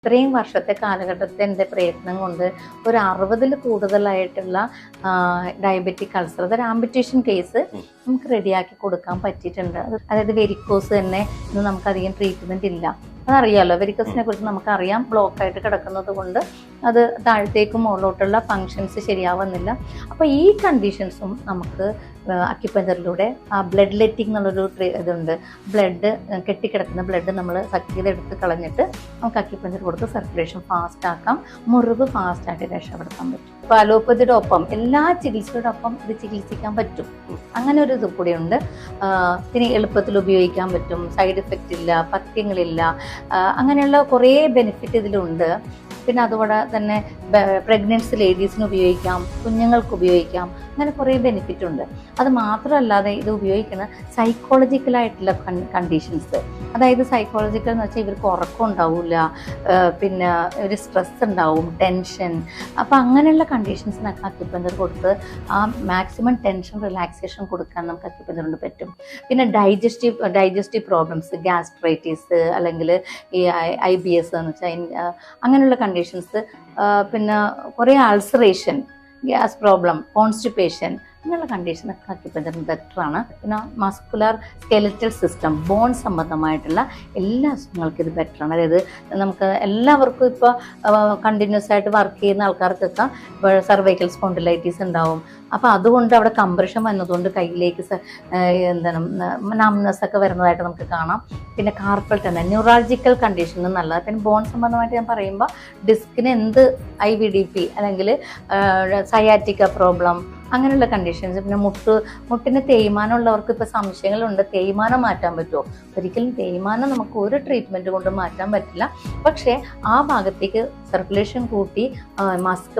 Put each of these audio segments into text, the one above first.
ഇത്രയും വർഷത്തെ കാലഘട്ടത്തെ എൻ്റെ പ്രയത്നം കൊണ്ട് ഒരു 60-ൽ കൂടുതലായിട്ടുള്ള ഡയബറ്റിക് അൾസർ, അതൊരു ആംപുറ്റേഷൻ കേസ് നമുക്ക് റെഡിയാക്കി കൊടുക്കാൻ പറ്റിയിട്ടുണ്ട്. അതായത് വെരിക്കോസ് തന്നെ ഇന്ന് നമുക്കധികം ട്രീറ്റ്മെൻറ്റ് ഇല്ല. അതറിയാമല്ലോ, വെരിക്കോസിനെ കുറിച്ച് നമുക്കറിയാം. ബ്ലോക്കായിട്ട് കിടക്കുന്നത് കൊണ്ട് അത് താഴത്തേക്കും മുകളിലോട്ടുള്ള ഫങ്ഷൻസ് ശരിയാവുന്നില്ല. അപ്പോൾ ഈ കണ്ടീഷൻസും നമുക്ക് അക്യുപഞ്ചറിലൂടെ ബ്ലഡ് ലെറ്റിംഗ് എന്നുള്ളൊരു ഇതുണ്ട്. ബ്ലഡ് കെട്ടിക്കിടക്കുന്ന ബ്ലഡ് നമ്മൾ സക്ക് ചെയ്തെടുത്ത് കളഞ്ഞിട്ട് നമുക്ക് അക്യുപഞ്ചർ കൊടുത്ത് സർക്കുലേഷൻ ഫാസ്റ്റ് ആക്കാം, മുറിവ് ഫാസ്റ്റായിട്ട് രക്ഷപ്പെടുത്താൻ പറ്റും. ഇപ്പോൾ അലോപ്പതിയുടെ ഒപ്പം എല്ലാ ചികിത്സയുടെ ഒപ്പം ഇത് ചികിത്സിക്കാൻ പറ്റും. അങ്ങനെ ഒരു ഇത് കൂടിയുണ്ട്. പിന്നെ എളുപ്പത്തിൽ ഉപയോഗിക്കാൻ പറ്റും, സൈഡ് എഫക്റ്റ് ഇല്ല, പഥ്യങ്ങളില്ല, അങ്ങനെയുള്ള കുറേ ബെനിഫിറ്റ് ഇതിലുണ്ട്. പിന്നെ അതുപോലെ തന്നെ പ്രഗ്നൻസി ലേഡീസിന് ഉപയോഗിക്കാം, കുഞ്ഞുങ്ങൾക്ക് ഉപയോഗിക്കാം, അങ്ങനെ കുറേ ബെനിഫിറ്റ് ഉണ്ട്. അത് മാത്രമല്ലാതെ ഇത് ഉപയോഗിക്കുന്ന സൈക്കോളജിക്കലായിട്ടുള്ള കണ്ടീഷൻസ്, അതായത് സൈക്കോളജിക്കൽ എന്ന് വെച്ചാൽ ഇവർക്ക് ഉറക്കം ഉണ്ടാവില്ല, പിന്നെ ഒരു സ്ട്രെസ് ഉണ്ടാവും, ടെൻഷൻ. അപ്പോൾ അങ്ങനെയുള്ള കണ്ടീഷൻസിനൊക്കെ അക്യുപഞ്ചർ കൊടുത്ത് ആ മാക്സിമം ടെൻഷൻ റിലാക്സേഷൻ കൊടുക്കാൻ നമുക്ക് അക്യുപഞ്ചർ കൊണ്ട് പറ്റും. പിന്നെ ഡൈജസ്റ്റീവ് പ്രോബ്ലംസ്, ഗ്യാസ്ട്രൈറ്റിസ് അല്ലെങ്കിൽ ഈ IBS എന്ന് വെച്ചാൽ അങ്ങനെയുള്ള കണ്ടീഷൻസ്, പിന്നെ കുറേ അൾസറേഷൻ, ഗ്യാസ് പ്രോബ്ലം, കോൺസ്റ്റിപ്പേഷൻ, അങ്ങനെയുള്ള കണ്ടീഷനൊക്കെ അക്യുപഞ്ചറിന് ബെറ്ററാണ്. പിന്നെ മസ്കുലർ സ്കെലറ്റൽ സിസ്റ്റം, ബോൺ സംബന്ധമായിട്ടുള്ള എല്ലാ അസുഖങ്ങൾക്കും ഇത് ബെറ്ററാണ്. അതായത് നമുക്ക് എല്ലാവർക്കും ഇപ്പോൾ കണ്ടിന്യൂസ് ആയിട്ട് വർക്ക് ചെയ്യുന്ന ആൾക്കാർക്കൊക്കെ ഇപ്പോൾ സർവൈക്കൽ സ്പോണ്ടിലൈറ്റിസ് ഉണ്ടാവും. അപ്പോൾ അതുകൊണ്ട് അവിടെ കംപ്രഷൻ വന്നതുകൊണ്ട് കയ്യിലേക്ക് നംനെസ് ഒക്കെ വരുന്നതായിട്ട് നമുക്ക് കാണാം. പിന്നെ കാർപ്പൽ ടെൻഡൻ, ന്യൂറാൾജിക്കൽ കണ്ടീഷന് നല്ലത്. പിന്നെ ബോൺ സംബന്ധമായിട്ട് ഞാൻ പറയുമ്പോൾ ഡിസ്കിന് എന്ത് IVDP അല്ലെങ്കിൽ സയാറ്റിക്ക പ്രോബ്ലം, അങ്ങനെയുള്ള കണ്ടീഷൻസ്. പിന്നെ മുട്ടിന് തേയ്മാനമുള്ളവർക്ക് ഇപ്പോൾ സംശയങ്ങളുണ്ട്, തേയ്മാനം മാറ്റാൻ പറ്റുമോ? ഒരിക്കലും തേയ്മാനം നമുക്ക് ഒരു ട്രീറ്റ്മെൻറ്റ് കൊണ്ട് മാറ്റാൻ പറ്റില്ല. പക്ഷേ ആ ഭാഗത്തേക്ക് സർക്കുലേഷൻ കൂട്ടി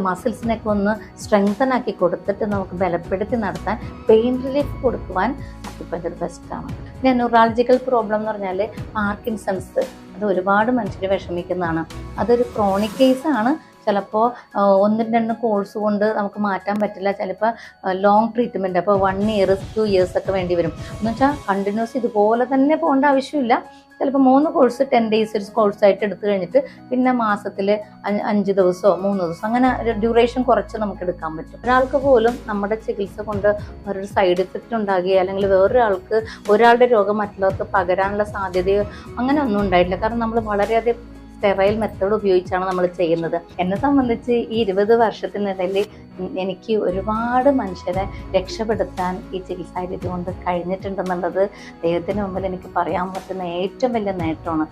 മസിൽസിനൊക്കെ ഒന്ന് സ്ട്രെങ്തൻ ആക്കി കൊടുത്തിട്ട് നമുക്ക് ബലപ്പെടുത്തി നടത്താൻ, പെയിൻ റിലീഫ് കൊടുക്കുവാൻ അക്യുപഞ്ചർ ബെസ്റ്റാണ്. പിന്നെ ന്യൂറാൾജിക്കൽ പ്രോബ്ലം എന്ന് പറഞ്ഞാൽ പാർക്കിൻസൺസ്, അത് ഒരുപാട് മനുഷ്യർ വിഷമിക്കുന്നതാണ്. അതൊരു ക്രോണിക് കേസാണ്. ചിലപ്പോൾ 1-2 കോഴ്സ് കൊണ്ട് നമുക്ക് മാറ്റാൻ പറ്റില്ല. ചിലപ്പോൾ ലോങ് ട്രീറ്റ്മെൻറ്റ്, അപ്പോൾ 1 year 2 years ഒക്കെ വേണ്ടി വരും. എന്ന് വെച്ചാൽ കണ്ടിന്യൂസ് ഇതുപോലെ തന്നെ പോകേണ്ട ആവശ്യമില്ല. ചിലപ്പോൾ 3 കോഴ്സ് 10 days ഒരു കോഴ്സായിട്ട് എടുത്തു കഴിഞ്ഞിട്ട് പിന്നെ മാസത്തിൽ 5 ദിവസമോ 3 ദിവസം അങ്ങനെ ഡ്യൂറേഷൻ കുറച്ച് നമുക്ക് എടുക്കാൻ പറ്റും. ഒരാൾക്ക് പോലും നമ്മുടെ ചികിത്സ കൊണ്ട് ഒരു സൈഡ് എഫക്റ്റ് ഉണ്ടാകുകയോ അല്ലെങ്കിൽ ഒരാളുടെ രോഗം മറ്റുള്ളവർക്ക് പകരാനുള്ള സാധ്യതയോ അങ്ങനെ ഒന്നും ഉണ്ടായിട്ടില്ല. കാരണം നമ്മൾ വളരെയധികം സ്റ്റെറൈൽ മെത്തേഡ് ഉപയോഗിച്ചാണ് നമ്മൾ ചെയ്യുന്നത്. എന്നെ സംബന്ധിച്ച് ഈ 20 വർഷത്തിനിടയിൽ എനിക്ക് ഒരുപാട് മനുഷ്യരെ രക്ഷപ്പെടുത്താൻ ഈ ചികിത്സാ രീതി കൊണ്ട് കഴിഞ്ഞിട്ടുണ്ടെന്നുള്ളത് ദൈവത്തിന് മുമ്പിൽ എനിക്ക് പറയാൻ പറ്റുന്ന ഏറ്റവും വലിയ നേട്ടമാണ്.